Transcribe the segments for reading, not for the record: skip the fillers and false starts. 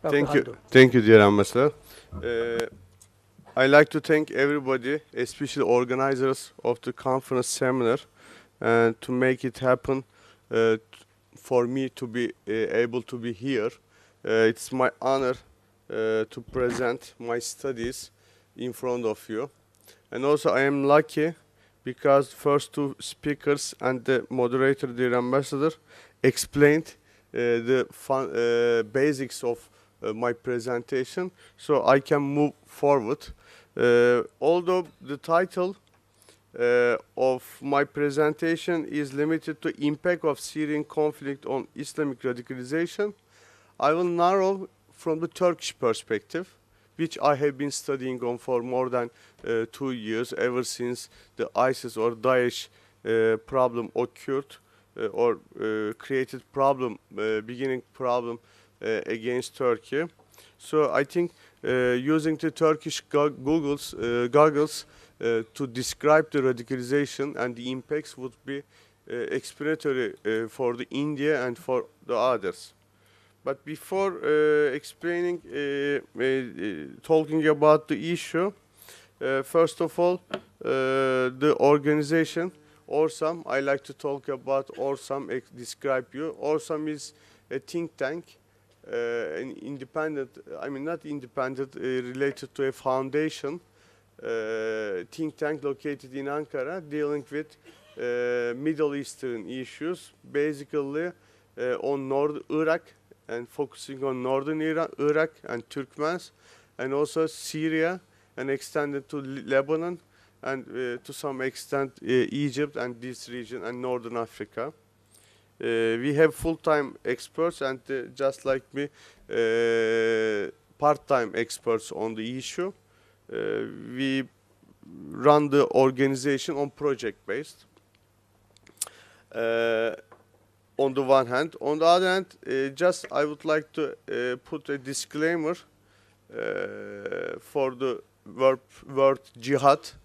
Dr. Thank you. Haldun. Thank you, dear Ambassador. I'd like to thank everybody, especially organizers of the conference seminar, and to make it happen for me to be able to be here. It's my honor to present my studies in front of you. And also I am lucky because first two speakers and the moderator, dear Ambassador, explained the basics of my presentation, so I can move forward. Although the title of my presentation is limited to impact of Syrian conflict on Islamic radicalization, I will narrow from the Turkish perspective, which I have been studying on for more than 2 years, ever since the ISIS or Daesh problem occurred or created problem, beginning problem against Turkey. So I think using the Turkish goggles to describe the radicalization and the impacts would be explanatory for the India and for the others. But before explaining, talking about the issue, first of all, the organization, ORSAM, I like to talk about ORSAM, describe you. ORSAM is a think tank, an independent, I mean not independent, related to a foundation, think tank located in Ankara, dealing with Middle Eastern issues, basically on North Iraq, and focusing on northern Iraq and Turkmens, and also Syria, and extended to Lebanon, and to some extent Egypt and this region and Northern Africa. We have full-time experts and just like me, part-time experts on the issue. We run the organization on project-based. On the one hand. On the other hand, just I would like to put a disclaimer for the word jihad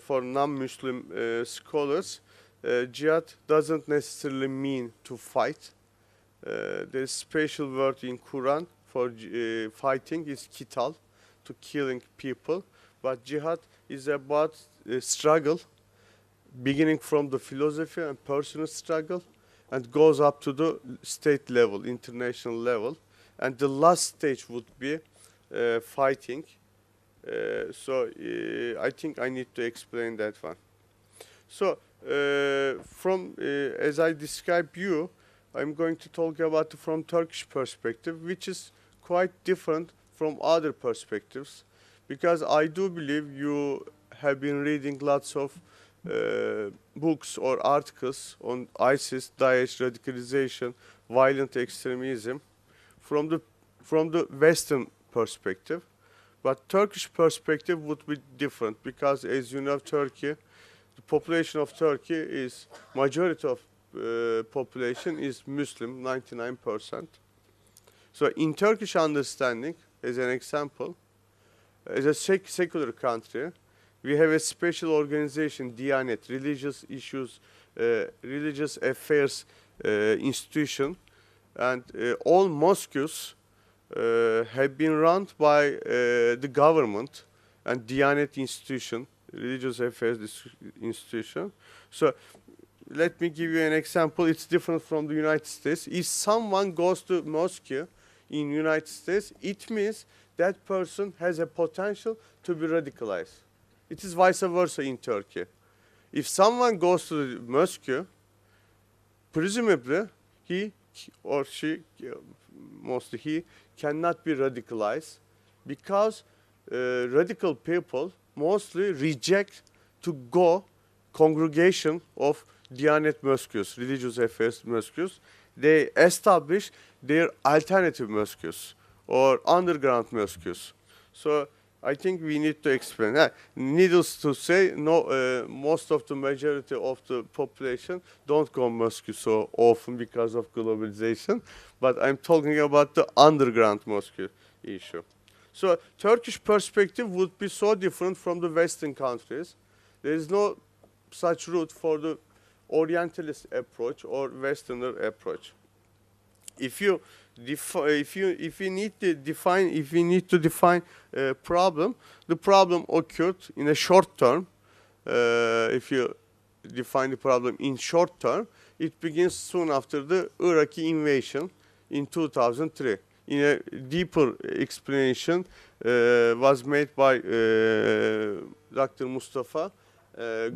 for non-Muslim scholars. Jihad doesn't necessarily mean to fight. There is a special word in Quran for fighting is qital, to killing people. But jihad is about struggle, beginning from the philosophy and personal struggle, and goes up to the state level, international level. And the last stage would be fighting. So I think I need to explain that one. So as I describe you, I'm going to talk about from Turkish perspective, which is quite different from other perspectives, because I do believe you have been reading lots of books or articles on ISIS, Daesh, radicalization, violent extremism from the Western perspective. But Turkish perspective would be different because, as you know, Turkey, the population of Turkey is, majority of population is Muslim, 99%. So in Turkish understanding, as an example, as a secular country, we have a special organization, Diyanet, religious issues, religious affairs institution, and all mosques have been run by the government and Diyanet institution, religious affairs institution. So let me give you an example. It's different from the United States. If someone goes to mosque in United States, it means that person has a potential to be radicalized. It is vice versa in Turkey. If someone goes to the mosque, presumably he or she, mostly he, cannot be radicalized because radical people mostly reject to go congregation of Diyanet mosques, religious affairs mosques. They establish their alternative mosques or underground mosques. So I think we need to explain. Needless to say, no, most of the majority of the population don't go mosque so often because of globalization. But I'm talking about the underground mosque issue. So Turkish perspective would be so different from the Western countries. There is no such route for the Orientalist approach or Westerner approach. if you need to define a problem, the problem occurred in a short term. If you define the problem in short term, it begins soon after the Iraqi invasion in 2003. In a deeper explanation was made by Dr. Mustafa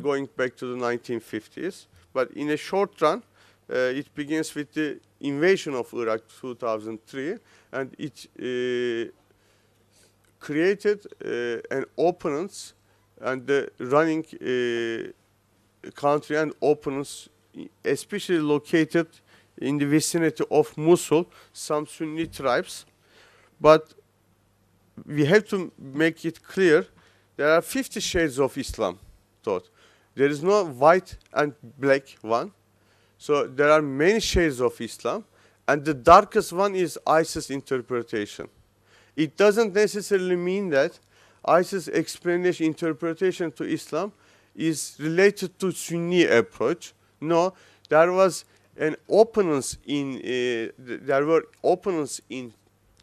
going back to the 1950s. But in a short run, it begins with the invasion of Iraq 2003, and it created an opponents and the running country and opponents, especially located in the vicinity of Mosul, some Sunni tribes. But we have to make it clear, there are 50 shades of Islam taught. There is no white and black one. So there are many shades of Islam, and the darkest one is ISIS interpretation. It doesn't necessarily mean that ISIS explanation interpretation to Islam is related to Sunni approach. No, there was an opponents in there were opponents in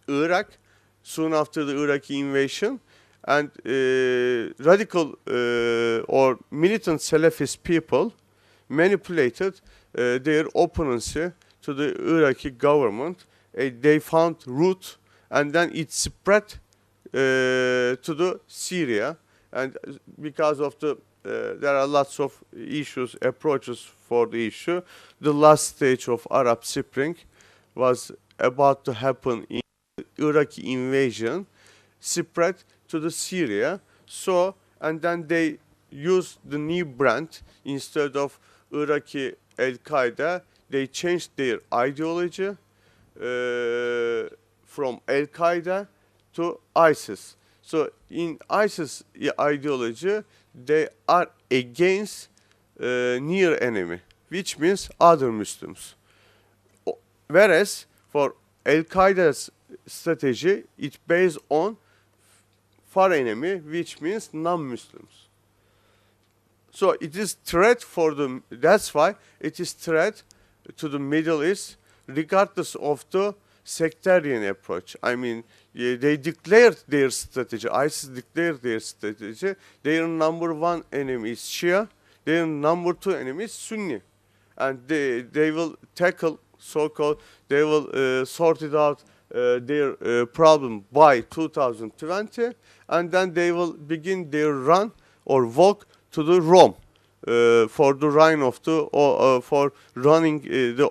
Iraq soon after the Iraqi invasion, and radical or militant Salafist people manipulated their opponents to the Iraqi government. They found root, and then it spread to the Syria, and because of the there are lots of issues, approaches for the issue. The last stage of Arab Spring was about to happen in Iraqi invasion, spread to the Syria. So, and then they used the new brand. Instead of Iraqi Al-Qaeda, they changed their ideology from Al-Qaeda to ISIS. So in ISIS ideology, they are against near enemy, which means other Muslims. Whereas for Al-Qaeda's strategy, it's based on far enemy, which means non-Muslims. So it is threat for them. That's why it is threat to the Middle East, regardless of the sectarian approach. I mean, they declared their strategy. ISIS declared their strategy. Their number one enemy is Shia. Their number two enemy is Sunni. And they will tackle so-called, they will sort it out their problem by 2020. And then they will begin their run or walk to the Rome for the reign of the, for running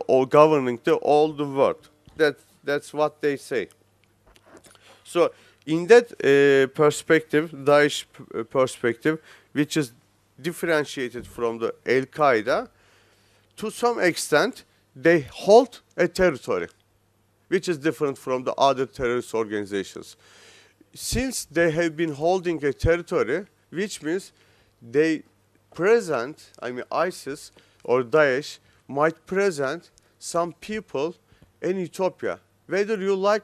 or governing all the world. That's what they say. So in that perspective, Daesh perspective, which is differentiated from the Al-Qaeda, to some extent, they hold a territory, which is different from the other terrorist organizations. Since they have been holding a territory, which means they present, I mean ISIS or Daesh might present some people in Utopia, whether you like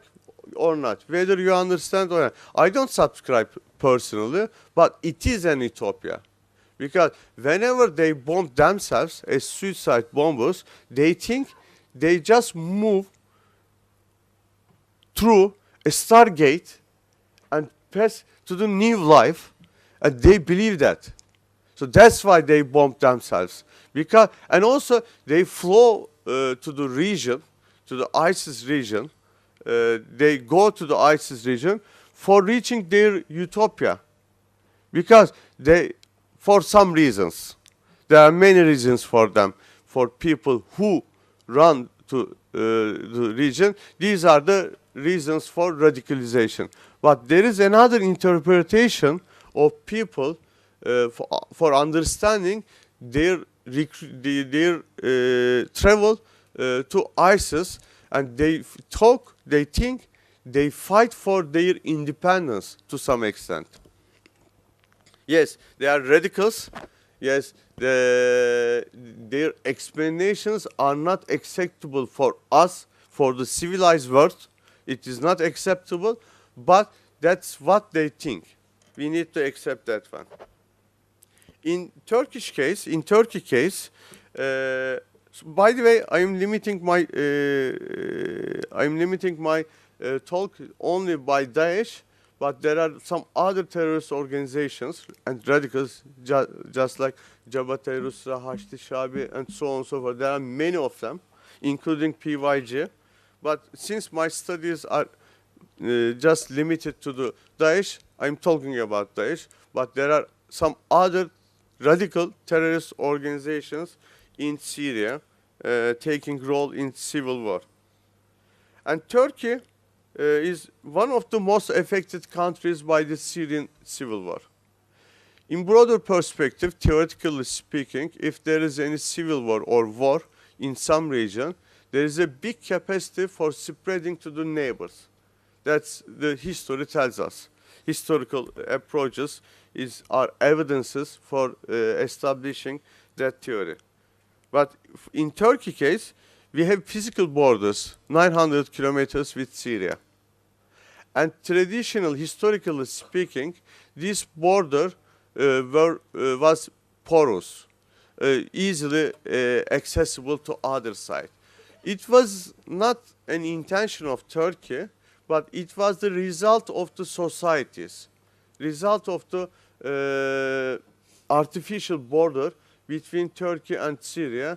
or not, whether you understand or not. I don't subscribe personally, but it is an utopia. Because whenever they bomb themselves as suicide bombers, they think they just move through a Stargate and pass to the new life, and they believe that. So that's why they bomb themselves. Because, and also they flow to the region, to the ISIS region. They go to the ISIS region for reaching their utopia. Because they, for some reasons, there are many reasons for them, for people who run to the region. These are the reasons for radicalization. But there is another interpretation of people for understanding their travel to ISIS, and they talk, they think, they fight for their independence to some extent. Yes, they are radicals. Yes, their explanations are not acceptable for us, for the civilized world. It is not acceptable, but that's what they think. We need to accept that one. In Turkey case, So by the way, I'm limiting my talk only by Daesh, but there are some other terrorist organizations and radicals, just like Jabhat al-Nusra, Hashd Shabi, and so on and so forth. There are many of them, including PYG. But since my studies are just limited to the Daesh, I'm talking about Daesh. But there are some other radical terrorist organizations in Syria taking role in civil war. And Turkey is one of the most affected countries by the Syrian civil war. In broader perspective, theoretically speaking, if there is any civil war or war in some region, there is a big capacity for spreading to the neighbors. That's the history tells us. Historical approaches are evidences for establishing that theory. But in Turkey case, we have physical borders, 900 kilometers with Syria. And historically speaking, this border was porous, easily accessible to other side. It was not an intention of Turkey, but it was the result of the societies, result of the artificial border between Turkey and Syria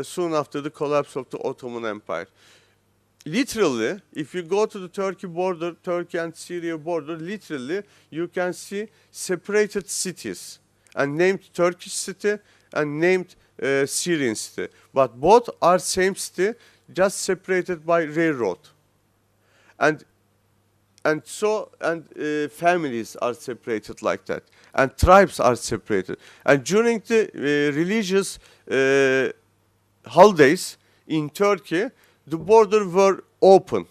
soon after the collapse of the Ottoman Empire. Literally, if you go to the Turkey and Syria border, literally you can see separated cities and named Turkish city and named Syrian city. But both are same city, just separated by railroad. And families are separated like that, and tribes are separated. And during the religious holidays in Turkey, the borders were open,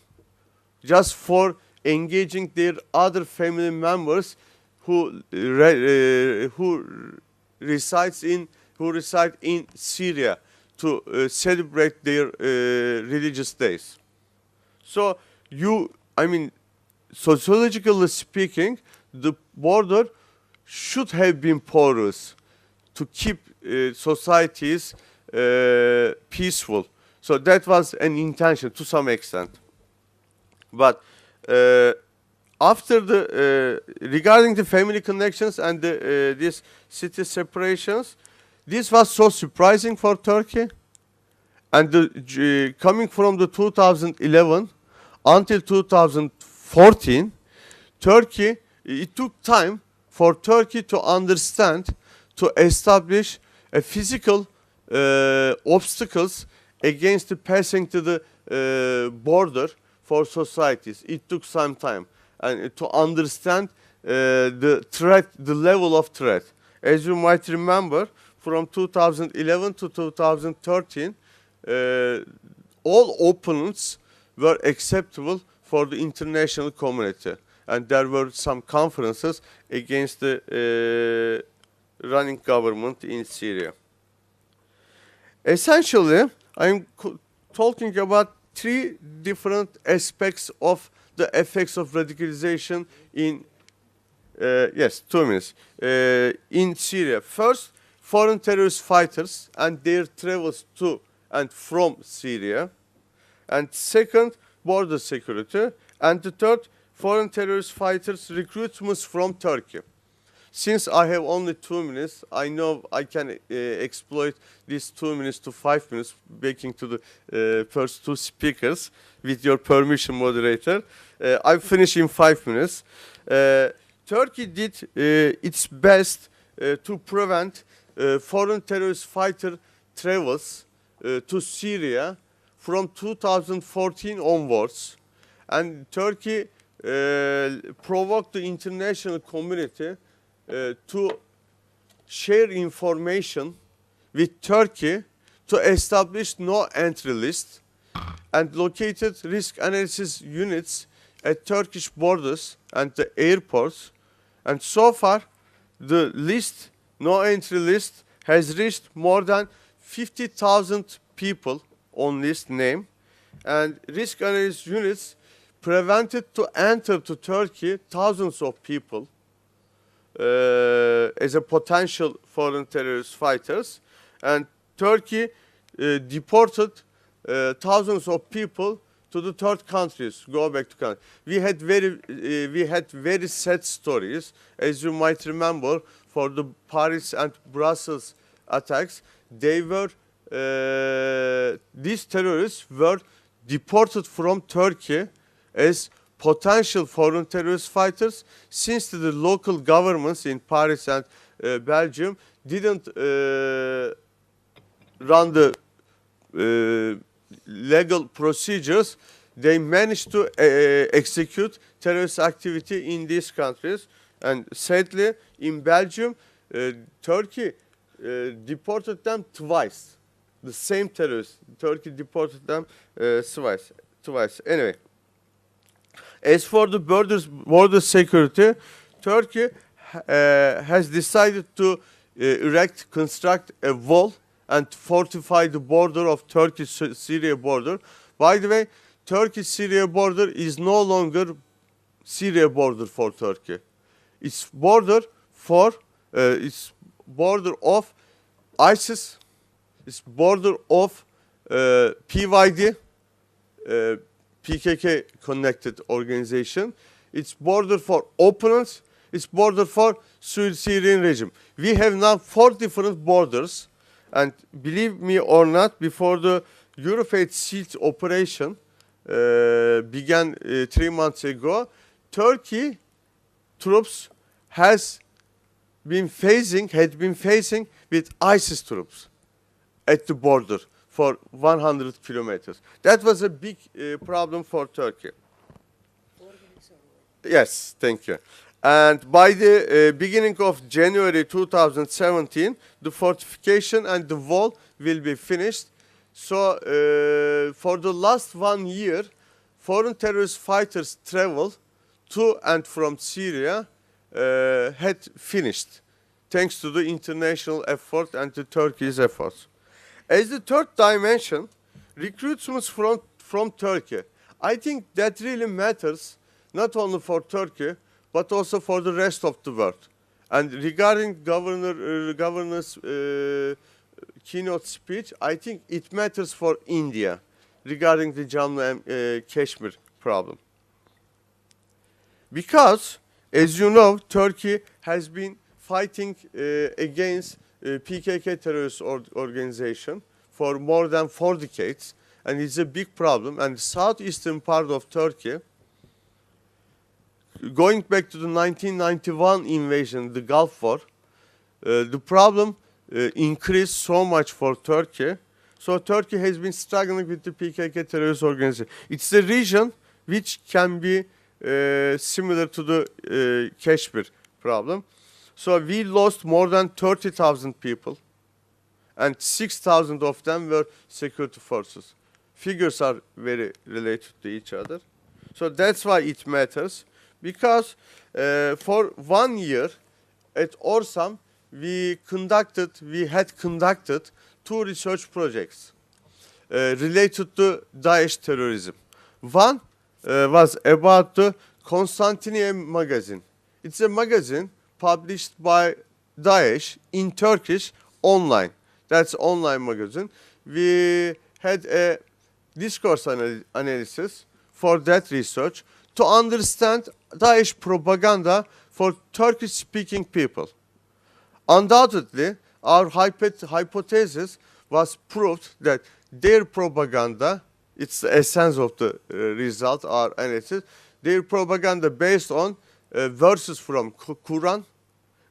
just for engaging their other family members who reside in Syria to celebrate their religious days. So sociologically speaking, the border should have been porous to keep societies peaceful. So that was an intention to some extent. But regarding the family connections and these city separations, this was so surprising for Turkey. And coming from the 2011 until 2014, it took time for Turkey to understand, to establish a physical obstacles against the passing to the border for societies. It took some time and to understand the threat, the level of threat. As you might remember, from 2011 to 2013, all opponents were acceptable for the international community. And there were some conferences against the running government in Syria. Essentially, I'm talking about three different aspects of the effects of radicalization in, 2 minutes, in Syria. First, foreign terrorist fighters and their travels to and from Syria. And second, border security. And the third, foreign terrorist fighters recruitments from Turkey. Since I have only 2 minutes, I know I can exploit these 2 minutes to 5 minutes, baking to the first two speakers, with your permission, moderator. I'll finish in 5 minutes. Turkey did its best to prevent foreign terrorist fighter travels to Syria from 2014 onwards. And Turkey provoked the international community to share information with Turkey to establish no entry list and located risk analysis units at Turkish borders and the airports. And so far, the list, no entry list, has reached more than 50,000 people on list name. And risk analysis units prevented to enter to Turkey thousands of people as a potential foreign terrorist fighters. And Turkey deported thousands of people to the third countries, go back to country. We had very sad stories, as you might remember, for the Paris and Brussels attacks. They were these terrorists were deported from Turkey as potential foreign terrorist fighters, since the local governments in Paris and Belgium didn't run the legal procedures. They managed to execute terrorist activity in these countries. And sadly, in Belgium, Turkey deported them twice. The same terrorists. Turkey deported them twice. Anyway, as for the border security, Turkey has decided to construct a wall and fortify the border of Turkey-Syria border. By the way, Turkey-Syria border is no longer Syria border for Turkey. It's border of ISIS. It's border of PYD, PKK connected organization. It's border for opponents. It's border for Syrian regime. We have now 4 different borders. And believe me or not, before the European siege operation began 3 months ago, Turkey troops had been facing with ISIS troops at the border for 100 kilometers. That was a big problem for Turkey. Yes, thank you. And by the beginning of January 2017, the fortification and the wall will be finished. So for the last 1 year, foreign terrorist fighters travel to and from Syria had finished, thanks to the international effort and the Turkey's efforts. As the third dimension, recruitment from Turkey. I think that really matters, not only for Turkey, but also for the rest of the world. And regarding governor's keynote speech, I think it matters for India regarding the Jammu and Kashmir problem. Because, as you know, Turkey has been fighting against PKK terrorist organization for more than 4 decades, and it's a big problem. And the southeastern part of Turkey, going back to the 1991 invasion, the Gulf War, the problem increased so much for Turkey. So Turkey has been struggling with the PKK terrorist organization. It's a region which can be similar to the Kashmir problem. So we lost more than 30,000 people, and 6,000 of them were security forces. Figures are very related to each other. So that's why it matters. Because for 1 year at Orsam, we had conducted 2 research projects related to Daesh terrorism. One was about the Constantiniye magazine. It's a magazine published by Daesh in Turkish online. That's online magazine. We had a discourse analysis for that research to understand Daesh propaganda for Turkish-speaking people. Undoubtedly, our hypothesis was proved that their propaganda, it's the essence of the result, our analysis, their propaganda based on verses from Quran,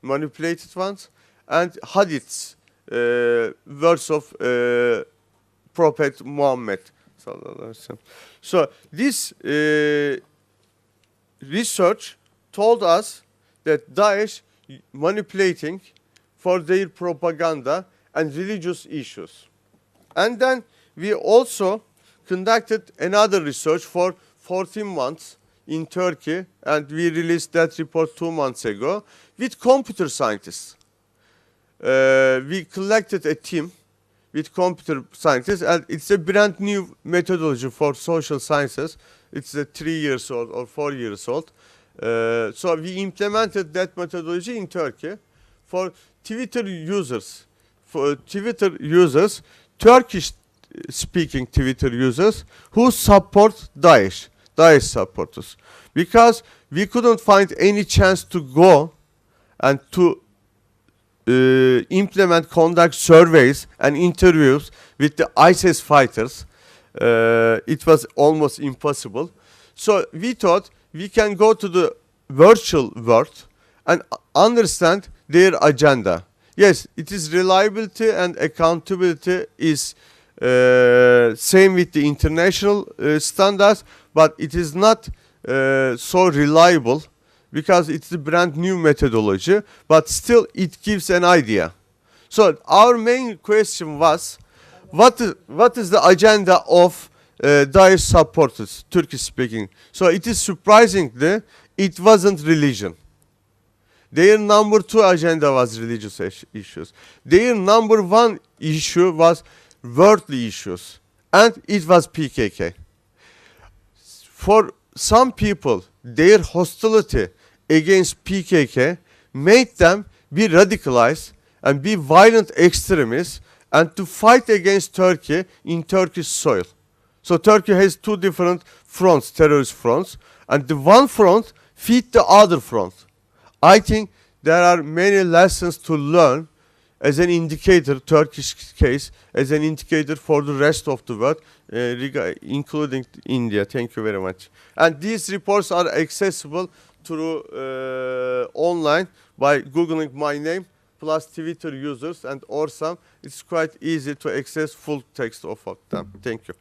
manipulated ones, and hadiths, verse of Prophet Muhammad. So this research told us that Daesh manipulating for their propaganda and religious issues. And then we also conducted another research for 14 months in Turkey, and we released that report 2 months ago with computer scientists. We collected a team with computer scientists, and it's a brand new methodology for social sciences. It's 3 years old or 4 years old. So we implemented that methodology in Turkey for Twitter users. For Twitter users, Turkish speaking Twitter users who support Daesh supporters, because we couldn't find any chance to go and to conduct surveys and interviews with the ISIS fighters. It was almost impossible. So we thought we can go to the virtual world and understand their agenda. Yes, it is reliability and accountability is same with the international standards, but it is not so reliable because it's a brand new methodology, but still it gives an idea. So our main question was, what is the agenda of Daesh supporters, Turkish speaking? So it is surprisingly, it wasn't religion. Their number 2 agenda was religious issues. Their number 1 issue was worldly issues, and it was PKK. For some people, their hostility against PKK made them be radicalized and be violent extremists and to fight against Turkey in Turkish soil. So Turkey has 2 different fronts, terrorist fronts, and the one front feed the other front. I think there are many lessons to learn as an indicator, Turkish case, as an indicator for the rest of the world, including India. Thank you very much. And these reports are accessible through online by Googling my name plus Twitter users and Orsam. It's quite easy to access full text of them. Thank you.